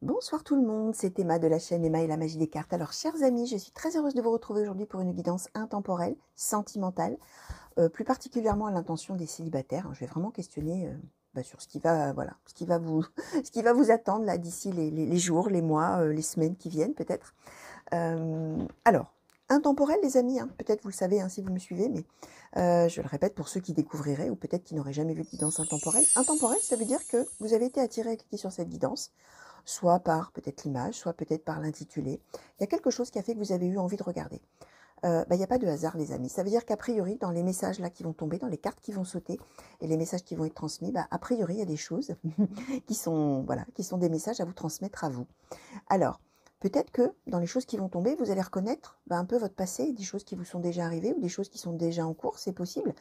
Bonsoir tout le monde, c'est Emma de la chaîne Emma et la magie des cartes. Alors chers amis, je suis très heureuse de vous retrouver aujourd'hui pour une guidance intemporelle, sentimentale, plus particulièrement à l'intention des célibataires. Je vais vraiment questionner sur ce qui va, voilà, ce qui va vous, ce qui va vous attendre là d'ici les jours, les mois, les semaines qui viennent peut-être. Alors, intemporel les amis, hein, peut-être vous le savez hein, si vous me suivez, mais je le répète pour ceux qui découvriraient ou peut-être qui n'auraient jamais vu de guidance intemporelle. Intemporel, ça veut dire que vous avez été attiré à cliquer sur cette guidance, soit par peut-être l'image, soit peut-être par l'intitulé. Il y a quelque chose qui a fait que vous avez eu envie de regarder. Il n'y a pas de hasard, les amis. Ça veut dire qu'a priori, dans les messages là qui vont tomber, dans les cartes qui vont sauter et les messages qui vont être transmis, a priori, il y a des choses qui sont, voilà, qui sont des messages à vous transmettre à vous. Alors, peut-être que dans les choses qui vont tomber, vous allez reconnaître un peu votre passé, des choses qui vous sont déjà arrivées ou des choses qui sont déjà en cours, c'est possible.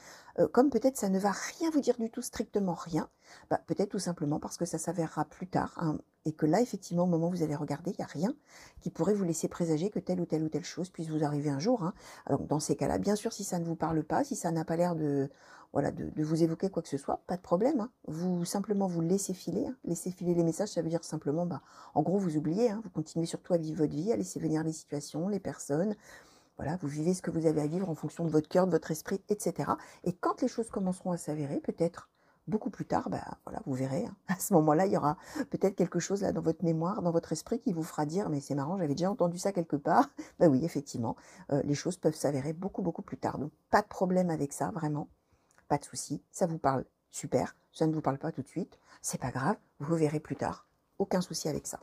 Comme peut-être ça ne va rien vous dire du tout, strictement rien, peut-être tout simplement parce que ça s'avérera plus tard, hein, et que là, effectivement, au moment où vous allez regarder, il n'y a rien qui pourrait vous laisser présager que telle ou telle chose puisse vous arriver un jour. Hein. Alors, dans ces cas-là, bien sûr, si ça ne vous parle pas, si ça n'a pas l'air de, voilà, de vous évoquer quoi que ce soit, pas de problème. Hein. Vous simplement vous laissez filer. Hein. Laissez filer les messages, ça veut dire simplement, en gros, vous oubliez. Hein. Vous continuez surtout à vivre votre vie, à laisser venir les situations, les personnes. Voilà, vous vivez ce que vous avez à vivre en fonction de votre cœur, de votre esprit, etc. Et quand les choses commenceront à s'avérer, peut-être beaucoup plus tard, voilà, vous verrez. Hein. À ce moment-là, il y aura peut-être quelque chose là dans votre mémoire, dans votre esprit qui vous fera dire, mais c'est marrant, j'avais déjà entendu ça quelque part. Oui, effectivement, les choses peuvent s'avérer beaucoup plus tard. Donc, pas de problème avec ça, vraiment. Pas de souci. Ça vous parle, super. Ça ne vous parle pas tout de suite. C'est pas grave, vous verrez plus tard. Aucun souci avec ça.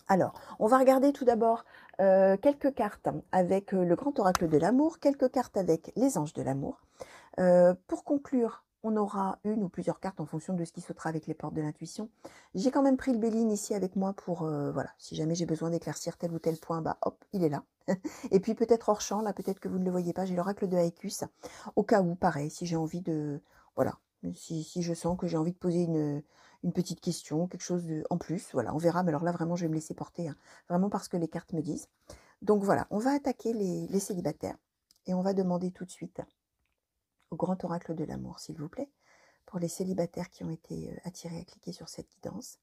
Alors, on va regarder tout d'abord quelques cartes avec le grand oracle de l'amour, quelques cartes avec les anges de l'amour. Pour conclure, on aura une ou plusieurs cartes en fonction de ce qui sautera avec les portes de l'intuition. J'ai quand même pris le Béline ici avec moi pour, voilà, si jamais j'ai besoin d'éclaircir tel ou tel point, hop, il est là. Et puis peut-être hors champ, là, peut-être que vous ne le voyez pas, j'ai l'oracle de Haïkus, au cas où, pareil, si j'ai envie de, voilà, si je sens que j'ai envie de poser une petite question, quelque chose en plus, voilà, on verra, mais alors là, vraiment, je vais me laisser porter, hein, vraiment parce que les cartes me disent. Donc voilà, on va attaquer les célibataires, et on va demander tout de suite au grand oracle de l'amour, s'il vous plaît, pour les célibataires qui ont été attirés à cliquer sur cette guidance.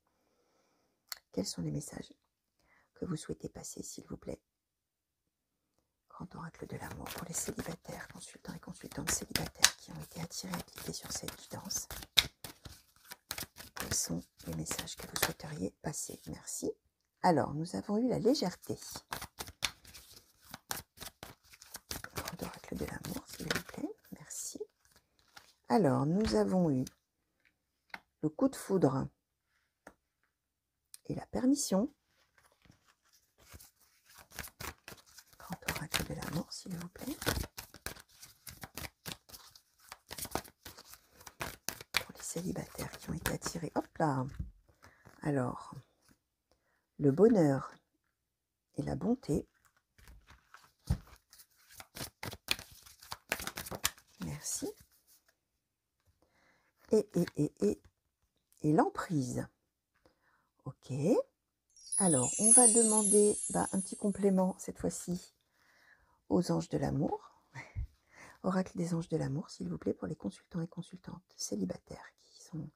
Quels sont les messages que vous souhaitez passer, s'il vous plaît? Grand oracle de l'amour pour les célibataires, consultants et consultantes célibataires qui ont été attirés à cliquer sur cette guidance. Quels sont les messages que vous souhaiteriez passer? Merci. Alors, nous avons eu la légèreté. Grand oracle de l'amour, s'il vous plaît. Merci. Alors, nous avons eu le coup de foudre et la permission. Grand oracle de l'amour, s'il vous plaît. Pour les célibataires qui ont été attirés. Hop là. Alors, le bonheur et la bonté. Merci. Et l'emprise. Ok. Alors, on va demander un petit complément, cette fois-ci, aux anges de l'amour. Oracle des anges de l'amour, s'il vous plaît, pour les consultants et consultantes célibataires qui sont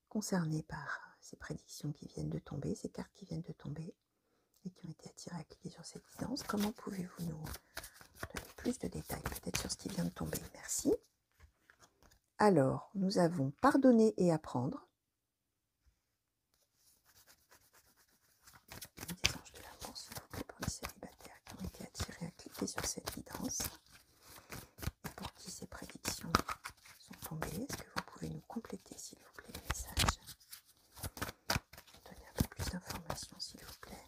concernés par ces prédictions qui viennent de tomber, ces cartes qui viennent de tomber et qui ont été attirées à cliquer sur cette guidance. Comment pouvez-vous nous donner plus de détails, peut-être sur ce qui vient de tomber? Merci. Alors, nous avons pardonner et apprendre. Des anges de l'amour, s'il vous plaît, pour les célibataires qui ont été attirés à cliquer sur cette guidance. Et pour qui ces prédictions sont tombées, est-ce que vous pouvez nous compléter, s'il vous plaît, les messages? Donner un peu plus d'informations, s'il vous plaît.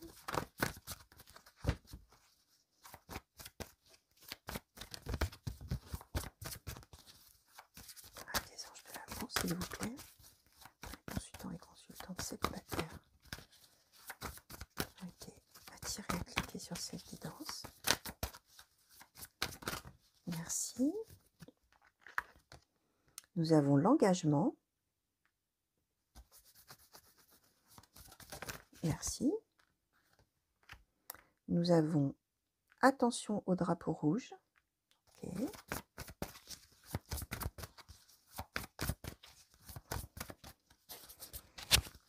Des anges de l'amour, s'il vous plaît. Consultants et consultantes célibataires ont été attirés à cliquer sur cette guidance. Merci. Nous avons l'engagement. Merci. Nous avons attention au drapeau rouge. Ok.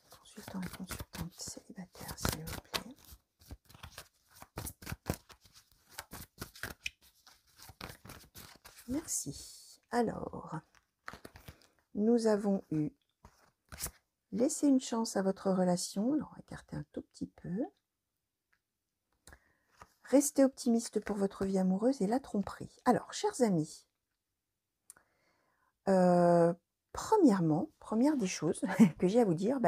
Consultants et consultantes célibataires Merci. Alors, nous avons eu laisser une chance à votre relation. Alors, écarter un tout petit peu. Restez optimiste pour votre vie amoureuse et la tromperie. Alors, chers amis, premièrement, première des choses que j'ai à vous dire,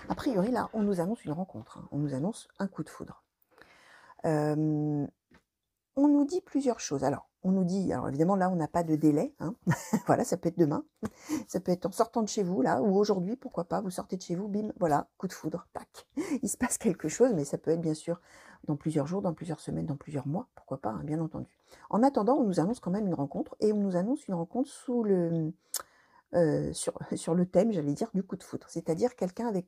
a priori, là, on nous annonce une rencontre. Hein. On nous annonce un coup de foudre. On nous dit plusieurs choses. Alors, on nous dit, alors évidemment, là, on n'a pas de délai. Hein. Voilà, ça peut être demain. Ça peut être en sortant de chez vous, là, ou aujourd'hui, pourquoi pas, vous sortez de chez vous, bim, voilà, coup de foudre, tac. Il se passe quelque chose, mais ça peut être bien sûr dans plusieurs jours, dans plusieurs semaines, dans plusieurs mois, pourquoi pas, hein, bien entendu. En attendant, on nous annonce quand même une rencontre, et on nous annonce une rencontre sous le, sur le thème, j'allais dire, du coup de foudre. C'est-à-dire quelqu'un avec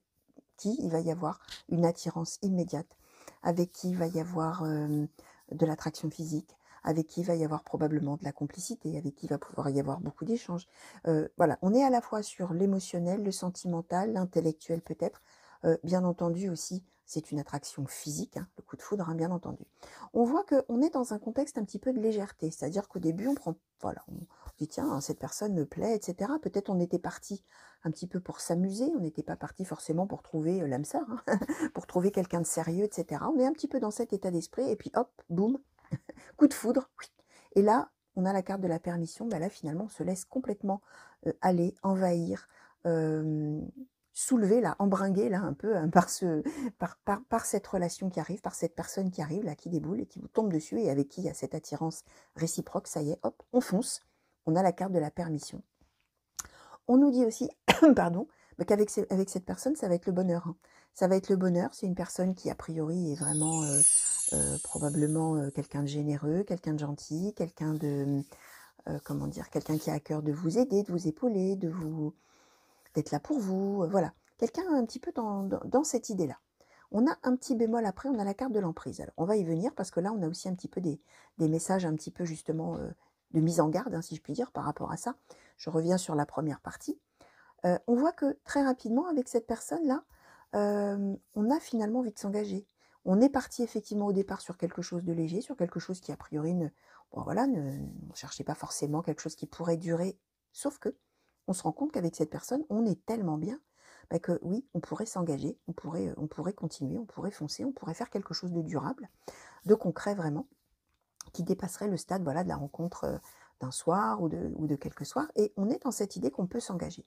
qui il va y avoir une attirance immédiate, avec qui il va y avoir de l'attraction physique, avec qui il va y avoir probablement de la complicité, avec qui il va pouvoir y avoir beaucoup d'échanges. Voilà, on est à la fois sur l'émotionnel, le sentimental, l'intellectuel peut-être, bien entendu aussi, c'est une attraction physique, hein, le coup de foudre, hein, bien entendu. On voit qu'on est dans un contexte un petit peu de légèreté, c'est-à-dire qu'au début, on prend, voilà, on dit tiens, hein, cette personne me plaît, etc. Peut-être on était parti un petit peu pour s'amuser, on n'était pas parti forcément pour trouver l'âme sœur, hein, pour trouver quelqu'un de sérieux, etc. On est un petit peu dans cet état d'esprit, et puis hop, boum, coup de foudre. Et là, on a la carte de la permission. Là, finalement, on se laisse complètement aller, envahir, soulever, là, embringuer, là, un peu, hein, par cette relation qui arrive, par cette personne qui arrive, là, qui déboule et qui vous tombe dessus et avec qui il y a cette attirance réciproque. Ça y est, hop, on fonce. On a la carte de la permission. On nous dit aussi, pardon, qu'avec cette personne, ça va être le bonheur. Hein. Ça va être le bonheur. C'est une personne qui, a priori, est vraiment probablement quelqu'un de généreux, quelqu'un de gentil, quelqu'un de, comment dire, quelqu'un qui a à cœur de vous aider, de vous épauler, d'être là pour vous. Voilà, quelqu'un un petit peu dans cette idée-là. On a un petit bémol après, on a la carte de l'emprise. Alors, on va y venir parce que là, on a aussi un petit peu des messages un petit peu justement de mise en garde, hein, si je puis dire, par rapport à ça. Je reviens sur la première partie. On voit que très rapidement, avec cette personne-là, on a finalement envie de s'engager. On est parti effectivement au départ sur quelque chose de léger, sur quelque chose qui a priori ne cherchait pas forcément quelque chose qui pourrait durer, sauf que on se rend compte qu'avec cette personne, on est tellement bien que oui, on pourrait s'engager, on pourrait continuer, on pourrait foncer, on pourrait faire quelque chose de durable, de concret vraiment, qui dépasserait le stade voilà, de la rencontre d'un soir ou de quelques soirs, et on est dans cette idée qu'on peut s'engager.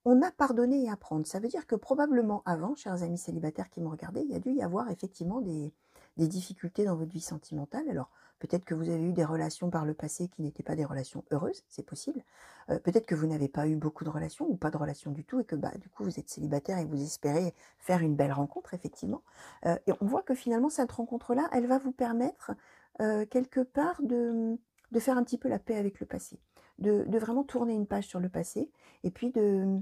On a pardonné et apprendre. Ça veut dire que probablement avant, chers amis célibataires qui me regardaient, il y a dû y avoir effectivement des difficultés dans votre vie sentimentale. Alors, peut-être que vous avez eu des relations par le passé qui n'étaient pas des relations heureuses, c'est possible. Peut-être que vous n'avez pas eu beaucoup de relations ou pas de relations du tout et que du coup, vous êtes célibataire et vous espérez faire une belle rencontre, effectivement. Et on voit que finalement, cette rencontre-là, elle va vous permettre quelque part de faire un petit peu la paix avec le passé, de vraiment tourner une page sur le passé et puis de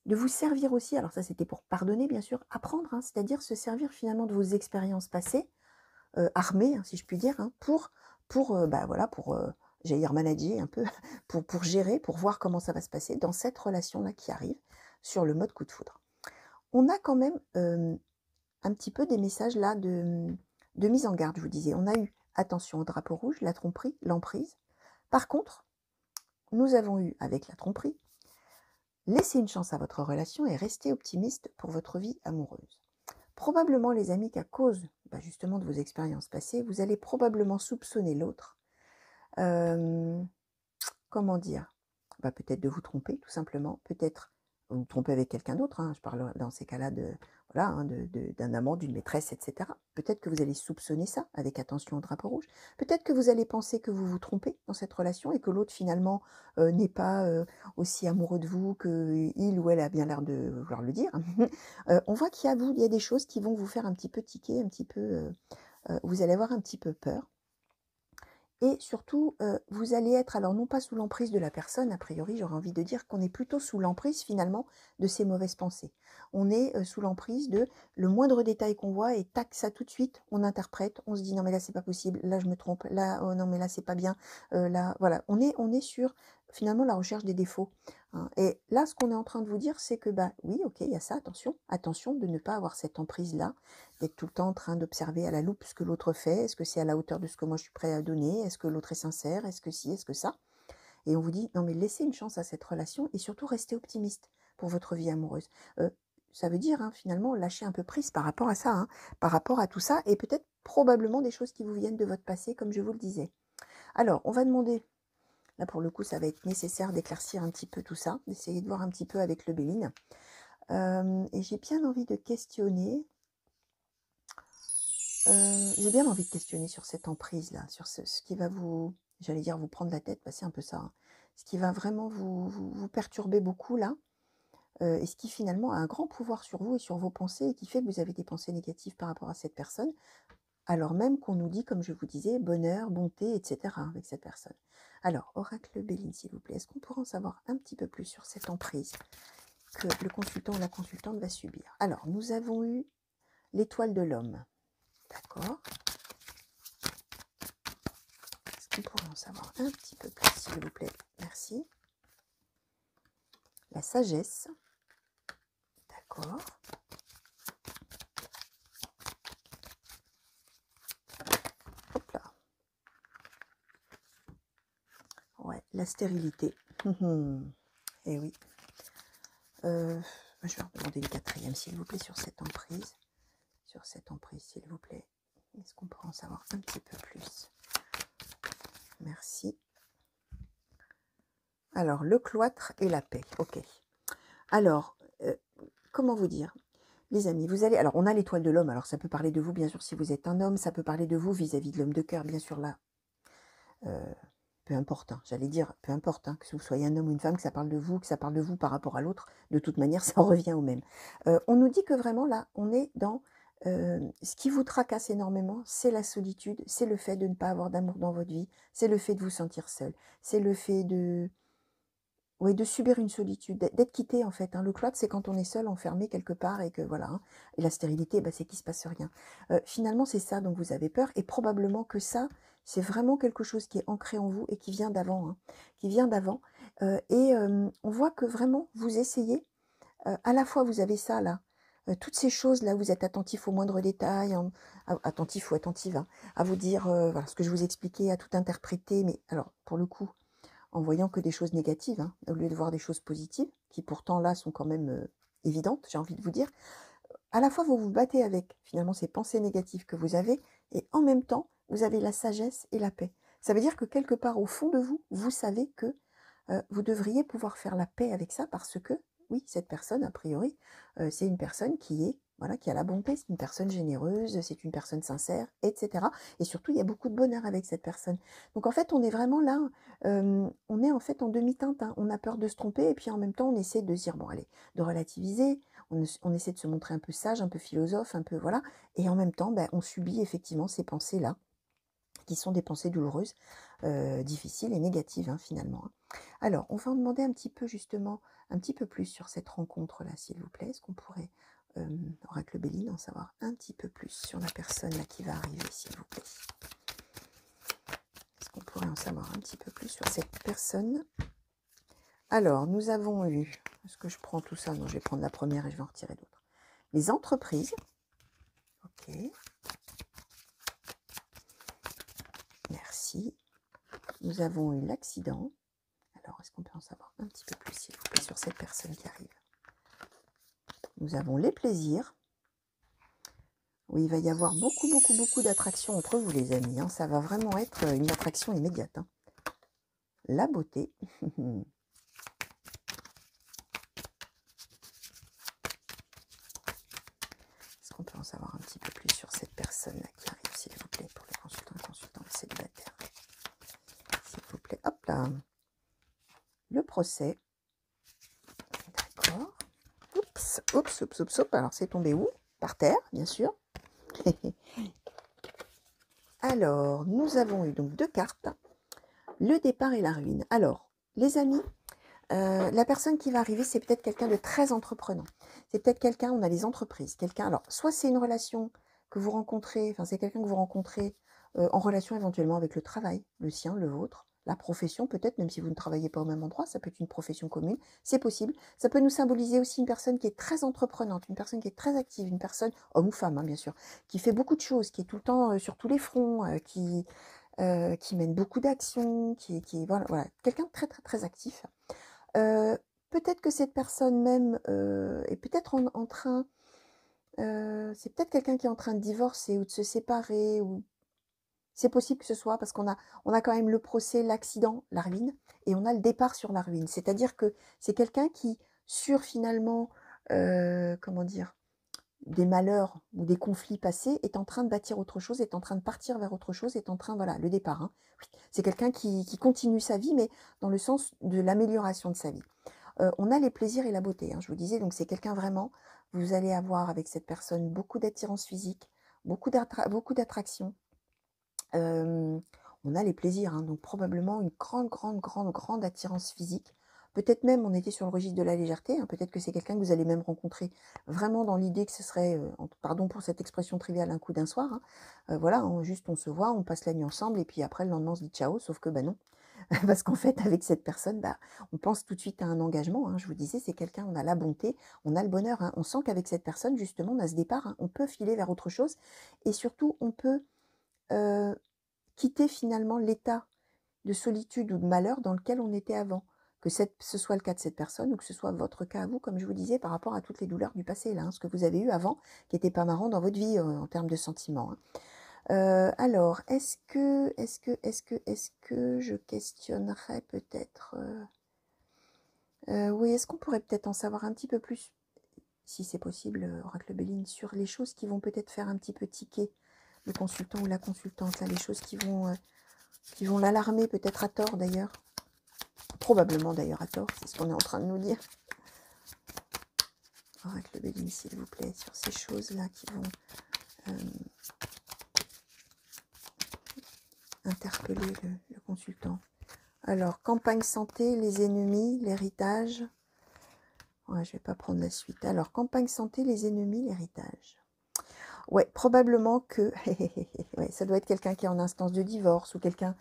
vous servir aussi, alors ça c'était pour pardonner bien sûr, apprendre, hein, c'est-à-dire se servir finalement de vos expériences passées, armées, hein, si je puis dire, hein, voilà, j'allais dire manager un peu, pour gérer, pour voir comment ça va se passer dans cette relation-là qui arrive sur le mode coup de foudre. On a quand même un petit peu des messages là de mise en garde, je vous disais. On a eu attention au drapeau rouge, la tromperie, l'emprise. Par contre, nous avons eu avec la tromperie, laissez une chance à votre relation et restez optimiste pour votre vie amoureuse. Probablement, les amis, qu'à cause justement de vos expériences passées, vous allez probablement soupçonner l'autre. Comment dire, peut-être de vous tromper, tout simplement. Peut-être vous tromper avec quelqu'un d'autre. Hein. Je parle dans ces cas-là voilà, hein, d'un amant, d'une maîtresse, etc. Peut-être que vous allez soupçonner ça avec attention au drapeau rouge. Peut-être que vous allez penser que vous vous trompez dans cette relation et que l'autre finalement n'est pas aussi amoureux de vous qu'il ou elle a bien l'air de vouloir le dire. On voit qu'il y a des choses qui vont vous faire un petit peu tiquer, un petit peu, vous allez avoir un petit peu peur. Et surtout, vous allez être, alors non pas sous l'emprise de la personne, a priori, j'aurais envie de dire qu'on est plutôt sous l'emprise finalement de ses mauvaises pensées. On est sous l'emprise de le moindre détail qu'on voit et tac, ça tout de suite, on interprète, on se dit non mais là c'est pas possible, là je me trompe, là oh non mais là c'est pas bien, là voilà, on est sur finalement la recherche des défauts. Hein. Et là, ce qu'on est en train de vous dire, c'est que oui, ok, il y a ça, attention de ne pas avoir cette emprise-là, d'être tout le temps en train d'observer à la loupe ce que l'autre fait, est-ce que c'est à la hauteur de ce que moi je suis prêt à donner, est-ce que l'autre est sincère, est-ce que si, est-ce que ça. Et on vous dit, non mais laissez une chance à cette relation et surtout restez optimiste pour votre vie amoureuse. Ça veut dire finalement lâcher un peu prise par rapport à ça, par rapport à tout ça, et peut-être probablement des choses qui vous viennent de votre passé, comme je vous le disais. Alors, on va demander, là pour le coup, ça va être nécessaire d'éclaircir un petit peu tout ça, d'essayer de voir un petit peu avec le Béline. Et j'ai bien envie de questionner, sur cette emprise-là, sur ce qui va vous, j'allais dire vous prendre la tête, bah, c'est un peu ça, ce qui va vraiment vous perturber beaucoup là, et ce qui finalement a un grand pouvoir sur vous et sur vos pensées, et qui fait que vous avez des pensées négatives par rapport à cette personne, alors même qu'on nous dit, comme je vous disais, bonheur, bonté, etc. avec cette personne. Alors, oracle Béline, s'il vous plaît, est-ce qu'on pourrait en savoir un petit peu plus sur cette emprise que le consultant ou la consultante va subir? Alors, nous avons eu l'étoile de l'homme. D'accord. Est-ce qu'on pourrait en savoir un petit peu plus, s'il vous plaît? Merci. La sagesse. D'accord. Hop là. Ouais, la stérilité. Eh oui. Je vais demander le quatrième, s'il vous plaît, sur cette emprise. Sur cette emprise, s'il vous plaît. Est-ce qu'on pourrait en savoir un petit peu plus? Merci. Alors, le cloître et la paix. Ok. Alors, comment vous dire? Les amis, vous allez... Alors, on a l'étoile de l'homme. Alors, ça peut parler de vous, bien sûr, si vous êtes un homme. Ça peut parler de vous vis-à-vis de l'homme de cœur, bien sûr, là. Peu importe, j'allais dire, peu importe, que vous soyez un homme ou une femme, que ça parle de vous, que ça parle de vous par rapport à l'autre. De toute manière, ça revient au même. On nous dit que vraiment, là, on est dans... ce qui vous tracasse énormément, c'est la solitude, c'est le fait de ne pas avoir d'amour dans votre vie, c'est le fait de vous sentir seul, c'est le fait de... Oui, de subir une solitude, d'être quitté en fait. Le cloître, c'est quand on est seul, enfermé quelque part et que voilà. Et la stérilité, c'est qu'il ne se passe rien. Finalement, c'est ça dont vous avez peur, et probablement que ça, c'est vraiment quelque chose qui est ancré en vous et qui vient d'avant. Qui vient d'avant. On voit que vraiment, vous essayez, à la fois vous avez ça là, toutes ces choses-là, vous êtes attentif aux moindres détails, attentif ou attentive, à vous dire, voilà ce que je vous expliquais, à tout interpréter, mais alors, pour le coup, en voyant que des choses négatives, au lieu de voir des choses positives, qui pourtant là sont quand même évidentes, j'ai envie de vous dire. À la fois, vous vous battez avec finalement ces pensées négatives que vous avez, et en même temps, vous avez la sagesse et la paix. Ça veut dire que quelque part au fond de vous, vous savez que vous devriez pouvoir faire la paix avec ça, parce que, oui, cette personne, a priori, c'est une personne qui est, voilà, qui a la bonté, c'est une personne généreuse, c'est une personne sincère, etc. Et surtout, il y a beaucoup de bonheur avec cette personne. Donc en fait, on est vraiment là, on est en fait en demi-teinte, on a peur de se tromper, et puis en même temps, on essaie de se dire, bon allez, de relativiser, on essaie de se montrer un peu sage, un peu philosophe, un peu, voilà, et en même temps, on subit effectivement ces pensées-là, qui sont des pensées douloureuses, difficiles et négatives, finalement. Alors, on va en demander un petit peu, justement, un petit peu plus sur cette rencontre-là, s'il vous plaît. Est-ce qu'on pourrait, oracle Béline, en savoir un petit peu plus sur la personne là qui va arriver, s'il vous plaît? Est-ce qu'on pourrait en savoir un petit peu plus sur cette personne? Alors, nous avons eu... Est-ce que je prends tout ça? Non, je vais prendre la première et je vais en retirer d'autres. Les entreprises. Ok. Merci. Nous avons eu l'accident. Alors, est-ce qu'on peut en savoir un petit peu plus, s'il vous plaît, sur cette personne qui arrive? Nous avons les plaisirs. Oui, il va y avoir beaucoup, beaucoup, beaucoup d'attractions entre vous, les amis. Ça va vraiment être une attraction immédiate. La beauté. Est-ce qu'on peut en savoir un petit peu plus sur cette personne-là qui arrive, s'il vous plaît, pour le consultant célibataire? S'il vous plaît. Hop là. Le procès. D'accord. Oups, oups, oups, oups, oups. Alors, c'est tombé où? Par terre, bien sûr. Alors, nous avons eu donc deux cartes. Le départ et la ruine. Alors, les amis, la personne qui va arriver, c'est peut-être quelqu'un de très entreprenant. C'est peut-être quelqu'un, on a les entreprises, quelqu'un, alors, soit c'est une relation que vous rencontrez, enfin, c'est quelqu'un que vous rencontrez en relation éventuellement avec le travail, le sien, le vôtre, la profession peut-être, même si vous ne travaillez pas au même endroit, ça peut être une profession commune, c'est possible. Ça peut nous symboliser aussi une personne qui est très entreprenante, une personne qui est très active, une personne, homme ou femme, bien sûr, qui fait beaucoup de choses, qui est tout le temps sur tous les fronts, qui mène beaucoup d'actions, voilà, voilà, quelqu'un de très, très, très actif. Peut-être que cette personne même est peut-être en train, c'est peut-être quelqu'un qui est en train de divorcer ou de se séparer, ou c'est possible que ce soit parce on a quand même le procès, l'accident, la ruine, et on a le départ sur la ruine. C'est-à-dire que c'est quelqu'un qui, sur finalement, comment dire, des malheurs ou des conflits passés, est en train de bâtir autre chose, est en train de partir vers autre chose, est en train, voilà, le départ. Hein. Oui. C'est quelqu'un qui continue sa vie, mais dans le sens de l'amélioration de sa vie. On a les plaisirs et la beauté, hein, je vous disais, donc c'est quelqu'un vraiment, vous allez avoir avec cette personne beaucoup d'attirance physique, beaucoup d'attraction. On a les plaisirs, hein, donc probablement une grande, grande, grande, grande attirance physique. Peut-être même, on était sur le registre de la légèreté, hein, peut-être que c'est quelqu'un que vous allez même rencontrer vraiment dans l'idée que ce serait, pardon pour cette expression triviale, un coup d'un soir. Hein. Voilà, hein, juste on se voit, on passe la nuit ensemble, et puis après le lendemain on se dit ciao, sauf que bah non. Parce qu'en fait, avec cette personne, bah, on pense tout de suite à un engagement. Hein, je vous disais, c'est quelqu'un, on a la bonté, on a le bonheur. Hein, on sent qu'avec cette personne, justement, on a ce départ, hein, on peut filer vers autre chose. Et surtout, on peut quitter finalement l'état de solitude ou de malheur dans lequel on était avant. Que ce soit le cas de cette personne ou que ce soit votre cas à vous, comme je vous disais, par rapport à toutes les douleurs du passé, là, hein, ce que vous avez eu avant, qui n'était pas marrant dans votre vie en termes de sentiments. Hein. Alors, est-ce que je questionnerais peut-être oui, est-ce qu'on pourrait peut-être en savoir un petit peu plus, si c'est possible, Oracle Béline, sur les choses qui vont peut-être faire un petit peu tiquer le consultant ou la consultante, là, les choses qui vont l'alarmer, peut-être à tort d'ailleurs. Probablement d'ailleurs à tort, c'est ce qu'on est en train de nous dire. Oracle Béline, s'il vous plaît, sur ces choses-là qui vont interpeller le consultant. Alors, campagne santé, les ennemis, l'héritage. Ouais, je ne vais pas prendre la suite. Alors, campagne santé, les ennemis, l'héritage. Ouais, probablement que... ouais, ça doit être quelqu'un qui est en instance de divorce ou quelqu'un...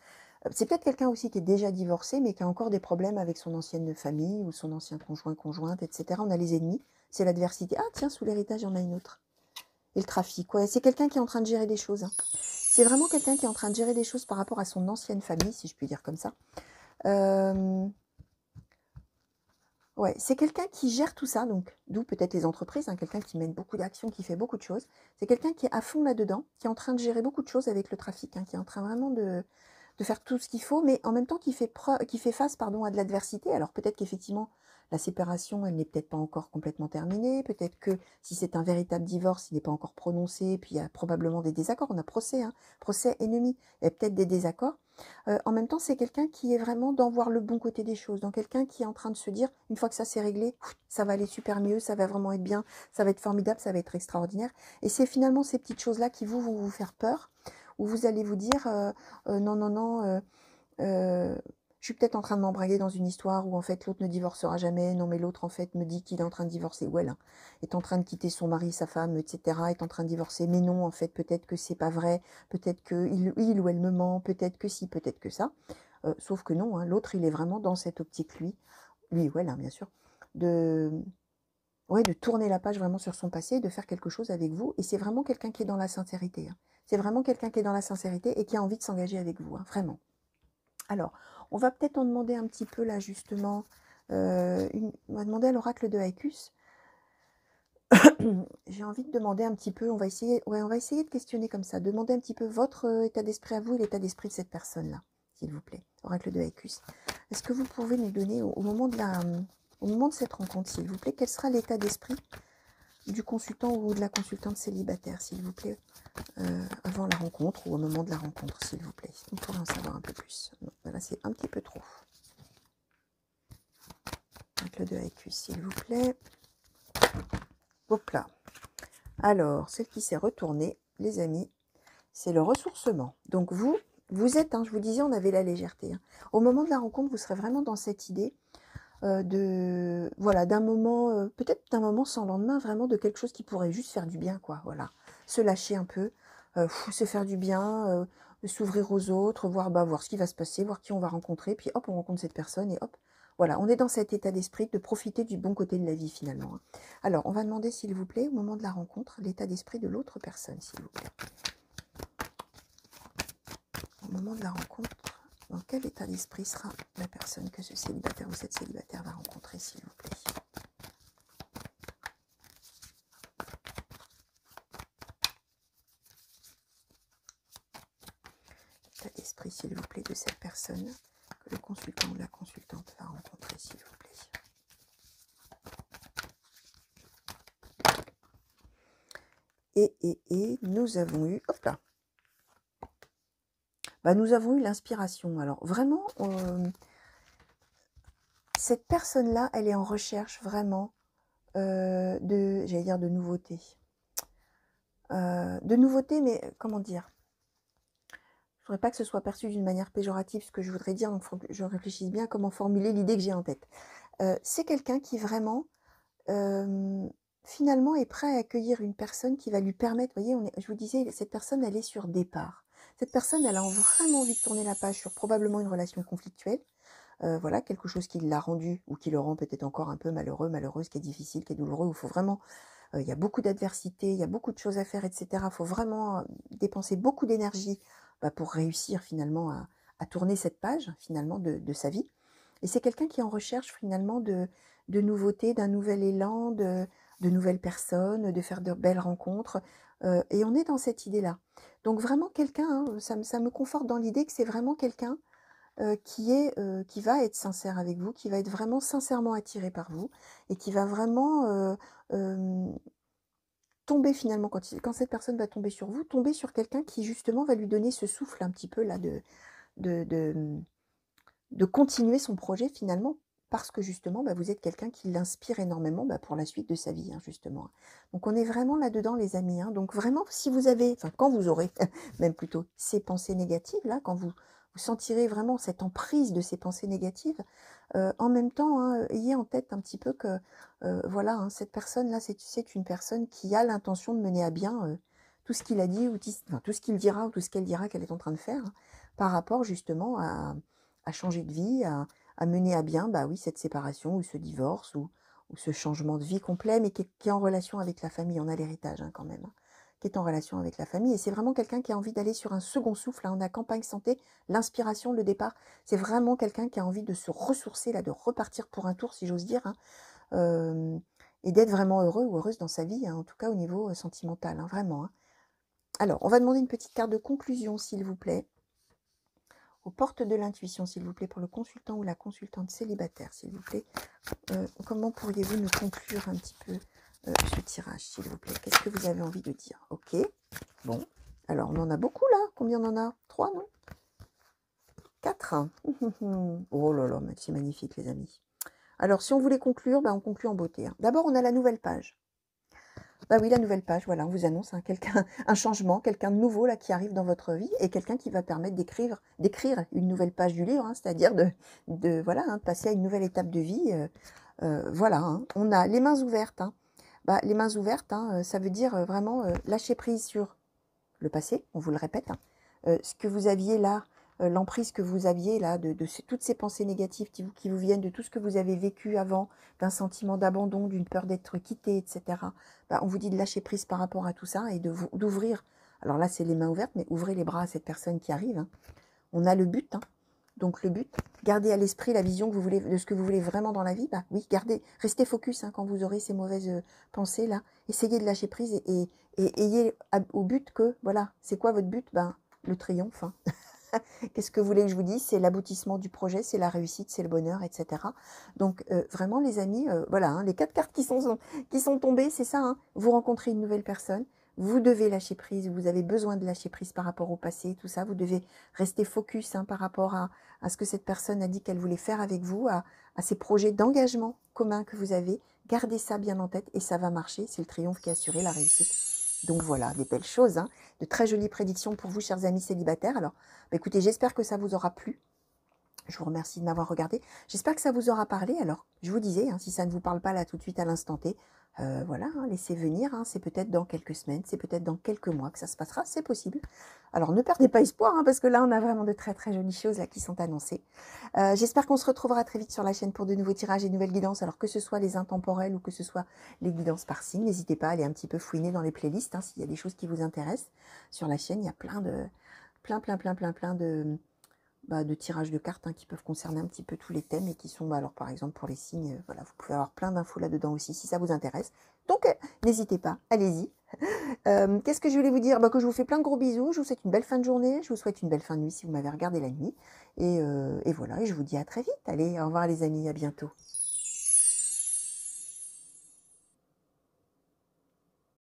C'est peut-être quelqu'un aussi qui est déjà divorcé, mais qui a encore des problèmes avec son ancienne famille ou son ancien conjoint, conjointe, etc. On a les ennemis, c'est l'adversité. Ah tiens, sous l'héritage, il y en a une autre. Et le trafic, ouais, c'est quelqu'un qui est en train de gérer des choses. Hein. C'est vraiment quelqu'un qui est en train de gérer des choses par rapport à son ancienne famille, si je puis dire comme ça. Ouais, c'est quelqu'un qui gère tout ça, donc d'où peut-être les entreprises, hein, quelqu'un qui mène beaucoup d'actions, qui fait beaucoup de choses. C'est quelqu'un qui est à fond là-dedans, qui est en train de gérer beaucoup de choses avec le trafic, hein, qui est en train vraiment de faire tout ce qu'il faut, mais en même temps qui fait face pardon, à de l'adversité. Alors peut-être qu'effectivement, la séparation, elle n'est peut-être pas encore complètement terminée. Peut-être que si c'est un véritable divorce, il n'est pas encore prononcé. Puis il y a probablement des désaccords. On a procès, hein, procès ennemi. Il y a peut-être des désaccords. En même temps, c'est quelqu'un qui est vraiment dans voir le bon côté des choses. Donc quelqu'un qui est en train de se dire, une fois que ça s'est réglé, ça va aller super mieux, ça va vraiment être bien, ça va être formidable, ça va être extraordinaire. Et c'est finalement ces petites choses-là qui vont vous faire peur, où vous allez vous dire non, non, non, je suis peut-être en train de m'embraguer dans une histoire où en fait l'autre ne divorcera jamais, non mais l'autre en fait me dit qu'il est en train de divorcer, ou elle hein, est en train de quitter son mari, sa femme, etc., est en train de divorcer, mais non en fait peut-être que c'est pas vrai, peut-être que il ou elle me ment, peut-être que si, peut-être que ça, sauf que non, hein, l'autre il est vraiment dans cette optique lui ou elle hein, bien sûr, ouais, de tourner la page vraiment sur son passé, de faire quelque chose avec vous. Et c'est vraiment quelqu'un qui est dans la sincérité. Hein. C'est vraiment quelqu'un qui est dans la sincérité et qui a envie de s'engager avec vous, hein, vraiment. Alors, on va peut-être en demander un petit peu là, justement. On va demander à l'oracle de Haïkus. J'ai envie de demander un petit peu, on va essayer de questionner comme ça. Demander un petit peu votre état d'esprit à vous et l'état d'esprit de cette personne-là, s'il vous plaît. Oracle de Haïkus. Est-ce que vous pouvez nous donner, au moment de cette rencontre, s'il vous plaît, quel sera l'état d'esprit du consultant ou de la consultante célibataire, s'il vous plaît, avant la rencontre ou au moment de la rencontre, s'il vous plaît. On pourrait en savoir un peu plus. Non, voilà, c'est un petit peu trop. Donc le 2 Haïkus, s'il vous plaît. Hop là. Alors, celle qui s'est retournée, les amis, c'est le ressourcement. Donc vous êtes, hein, je vous disais, on avait la légèreté. Hein. Au moment de la rencontre, vous serez vraiment dans cette idée voilà, d'un moment, peut-être d'un moment sans lendemain, vraiment de quelque chose qui pourrait juste faire du bien, quoi, voilà. Se lâcher un peu, se faire du bien, s'ouvrir aux autres, voir ce qui va se passer, voir qui on va rencontrer, puis hop, on rencontre cette personne et hop, voilà, on est dans cet état d'esprit de profiter du bon côté de la vie, finalement. Hein. Alors, on va demander, s'il vous plaît, au moment de la rencontre, l'état d'esprit de l'autre personne, s'il vous plaît. au moment de la rencontre, dans quel état d'esprit sera la personne que ce célibataire ou cette célibataire va rencontrer, s'il vous plaît? État d'esprit, s'il vous plaît, de cette personne que le consultant ou la consultante va rencontrer, s'il vous plaît. Et nous avons eu, hop là, nous avons eu l'inspiration. Alors vraiment, cette personne-là, elle est en recherche vraiment j'allais dire de nouveautés. De nouveautés, mais comment dire? Je ne voudrais pas que ce soit perçu d'une manière péjorative, ce que je voudrais dire, donc il faut que je réfléchisse bien à comment formuler l'idée que j'ai en tête. C'est quelqu'un qui vraiment, finalement, est prêt à accueillir une personne qui va lui permettre, vous voyez, je vous disais, cette personne, elle est sur départ. Cette personne, elle a vraiment envie de tourner la page sur probablement une relation conflictuelle. Voilà, quelque chose qui l'a rendu, ou qui le rend peut-être encore un peu malheureux, malheureuse, qui est difficile, qui est douloureux, où il faut vraiment, il y a beaucoup d'adversité, il y a beaucoup de choses à faire, etc. Il faut vraiment dépenser beaucoup d'énergie pour réussir finalement à tourner cette page finalement de sa vie. Et c'est quelqu'un qui est en recherche finalement de nouveautés, d'un nouvel élan, de nouvelles personnes, de faire de belles rencontres. Et on est dans cette idée-là. Donc vraiment quelqu'un, hein, ça me conforte dans l'idée que c'est vraiment quelqu'un qui va être sincère avec vous, qui va être vraiment sincèrement attiré par vous, et qui va vraiment tomber finalement, quand cette personne va tomber sur vous, tomber sur quelqu'un qui justement va lui donner ce souffle un petit peu là de continuer son projet finalement, parce que justement vous êtes quelqu'un qui l'inspire énormément pour la suite de sa vie, hein, justement. Donc on est vraiment là-dedans les amis, hein. Donc vraiment si vous avez, enfin quand vous aurez même plutôt ces pensées négatives là, quand vous sentirez vraiment cette emprise de ces pensées négatives, en même temps, hein, ayez en tête un petit peu que voilà, hein, cette personne-là, c'est une personne qui a l'intention de mener à bien tout ce qu'il a dit, ou tout ce qu'il dira, ou tout ce qu'elle dira qu'elle est en train de faire, hein, par rapport justement à changer de vie, à mener à bien oui, cette séparation, ou ce divorce, ou ce changement de vie complet, mais qui est en relation avec la famille. On a l'héritage quand même, hein, qui est en relation avec la famille. Et c'est vraiment quelqu'un qui a envie d'aller sur un second souffle. Hein. On a campagne santé, l'inspiration, le départ. C'est vraiment quelqu'un qui a envie de se ressourcer, là, de repartir pour un tour, si j'ose dire, hein, et d'être vraiment heureux ou heureuse dans sa vie, hein, en tout cas au niveau sentimental, hein, vraiment. Hein. Alors, on va demander une petite carte de conclusion, s'il vous plaît. Aux portes de l'intuition, s'il vous plaît, pour le consultant ou la consultante célibataire, s'il vous plaît. Comment pourriez-vous nous conclure un petit peu ce tirage, s'il vous plaît? Qu'est-ce que vous avez envie de dire? Ok, bon. Alors, on en a beaucoup, là. Combien on en a? 3, non? 4. Oh là là, c'est magnifique, les amis. Alors, si on voulait conclure, on conclut en beauté. Hein. D'abord, on a la nouvelle page. Oui, la nouvelle page, voilà, on vous annonce hein, un changement, quelqu'un de nouveau là qui arrive dans votre vie, et quelqu'un qui va permettre d'écrire une nouvelle page du livre, hein, c'est-à-dire voilà, hein, de passer à une nouvelle étape de vie. Voilà, hein. On a les mains ouvertes. Hein. Les mains ouvertes, hein, ça veut dire vraiment lâcher prise sur le passé, on vous le répète, hein, ce que vous aviez là, l'emprise que vous aviez là, toutes ces pensées négatives qui vous viennent, de tout ce que vous avez vécu avant, d'un sentiment d'abandon, d'une peur d'être quitté, etc. On vous dit de lâcher prise par rapport à tout ça et d'ouvrir. Alors là, c'est les mains ouvertes, mais ouvrez les bras à cette personne qui arrive. Hein. On a le but, hein. Donc le but, gardez à l'esprit la vision que vous voulez, de ce que vous voulez vraiment dans la vie. Oui, restez focus hein, quand vous aurez ces mauvaises pensées là. Essayez de lâcher prise et ayez au but que, voilà, c'est quoi votre but? Le triomphe. Hein. Qu'est-ce que vous voulez que je vous dise? C'est l'aboutissement du projet, c'est la réussite, c'est le bonheur, etc. Donc vraiment les amis, voilà, hein, les 4 cartes qui sont tombées, c'est ça. Hein. Vous rencontrez une nouvelle personne, vous devez lâcher prise, vous avez besoin de lâcher prise par rapport au passé, tout ça. Vous devez rester focus hein, par rapport à ce que cette personne a dit qu'elle voulait faire avec vous, à ces projets d'engagement communs que vous avez. Gardez ça bien en tête et ça va marcher. C'est le triomphe qui est assuré, la réussite. Donc voilà, des belles choses, hein, de très jolies prédictions pour vous, chers amis célibataires. Alors, écoutez, j'espère que ça vous aura plu. Je vous remercie de m'avoir regardé. J'espère que ça vous aura parlé. Alors, je vous disais, hein, si ça ne vous parle pas là tout de suite à l'instant T, voilà, hein, laissez venir. Hein, c'est peut-être dans quelques semaines, c'est peut-être dans quelques mois que ça se passera, c'est possible. Alors, ne perdez pas espoir, hein, parce que là, on a vraiment de très très jolies choses là qui sont annoncées. J'espère qu'on se retrouvera très vite sur la chaîne pour de nouveaux tirages et de nouvelles guidances. Alors, que ce soit les intemporels ou que ce soit les guidances par signe, n'hésitez pas à aller un petit peu fouiner dans les playlists, hein, s'il y a des choses qui vous intéressent. Sur la chaîne, il y a plein plein de tirages de cartes hein, qui peuvent concerner un petit peu tous les thèmes et qui sont, alors par exemple pour les signes, voilà, vous pouvez avoir plein d'infos là-dedans aussi si ça vous intéresse. Donc n'hésitez pas, allez-y. Qu'est-ce que je voulais vous dire? Que je vous fais plein de gros bisous, je vous souhaite une belle fin de journée, je vous souhaite une belle fin de nuit si vous m'avez regardé la nuit. Et voilà, et je vous dis à très vite. Allez, au revoir les amis, à bientôt.